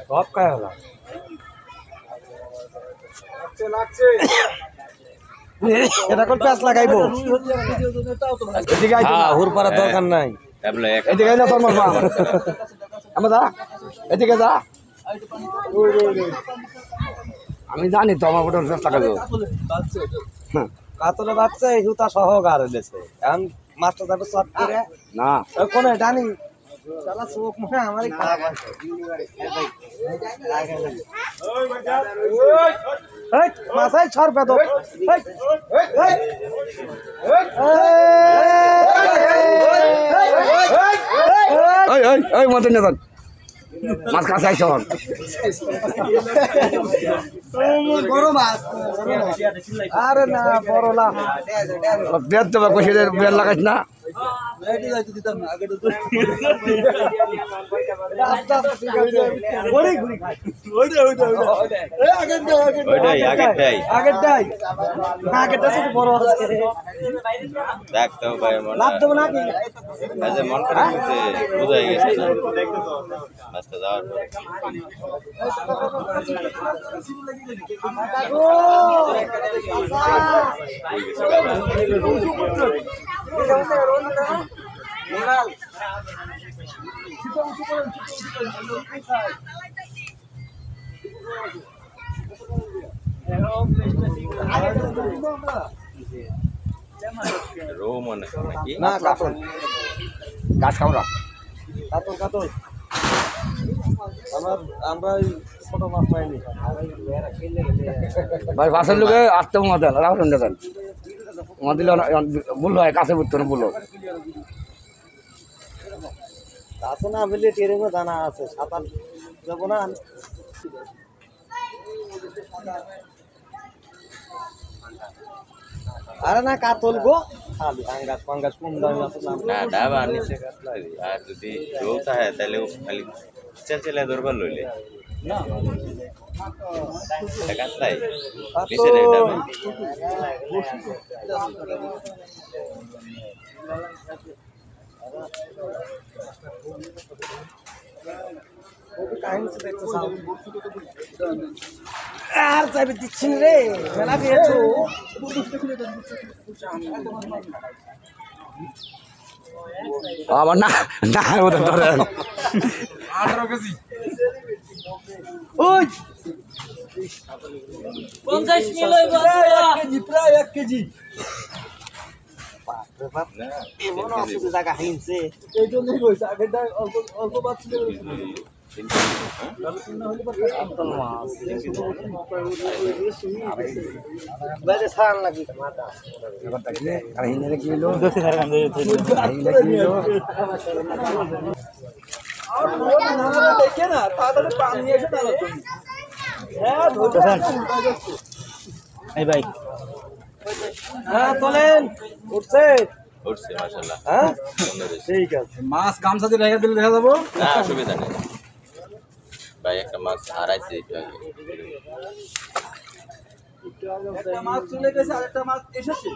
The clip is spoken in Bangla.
সব খায় হলো এটা কোন প্যাঁচ লাগাইবো এদিকে আইতো না হুর পারার দরকার নাই এদিকে আইনা তোর মারবা আমরা যা এদিকে যা আমি জানি তো আমার ওটা চেষ্টা করবো কাতলে বাচ্চা এই হুতা সহ গাড়ে দিয়েছে এখন মাছটা যাবে চট করে না কোনে জানি শালা চোখ মুখে আমারই খারাপ আছে এই মাছাই ছাড়বে তো এই এই এই মত না মাছ কাছে আইছ বড় মাছ আরে না বড় লাভ বেদ তো কইছে বেল লাগাইছ না লাইটে যাইতে দিতাম না আগে তো আস্তে আস্তে ঠিক আছে ওরে ঘুরি খাই ওইটা এই আগেরটাই শুধু বড় আছে দেখতো ভাই মন লাভ দেব নাকি আজ মন করে বুঝাই গেছে আস্তে যাওয়ার রো মনে নাকি না কাতল গাছ খাওয়া কাতল আমরা ছোট মাছ পাইনি ভাই বাসের লোকে আসতে মজা রাখুন দেখেন দিল বললো কাছে বুঝতো না বললো আছে না বলে টেরেমে দানা আছে সাঁতার যাবো না আরে না কাতল গো খালি আঙ্গাস পাঙ্গাস কম দামি আছে না ডাবা নিচে কাটলাই আর যদি রো থাকে তাহলে খালি চলে দরবার লইলে না কাটলাই নিচে রে ডাবা আর চাবি দিচ্ছি রে মেলা পেয়েছো আমার না না ওদের ধরেন 18 কেজি ওই 50 কিলো কেজি প্রায় 1 কেজি না এমন অসুবিধা জায়গা হিনছে এই জন্যই কইছে আগেরটা অল্প অল্প বাদ ছিল বাইরে ছাড় লাগি মাথা কাহিনী কি হলো দেখে না তাড়াতাড়ি পানি নিয়ে এসে ডালো তুমি হ্যাঁ এই ভাই হ্যাঁ তোলেন উঠছে উঠছে মাশাআল্লাহ হ্যাঁ সুন্দর হয়েছে। ঠিক আছে মাছ গামছা দিয়ে রেখে দিলে দেখা যাবো না অসুবিধা নেই ভাই একটা মাছ হারাইছে একটু আগে একটা মাছ চলে গেছে আরেকটা মাছ এসেছে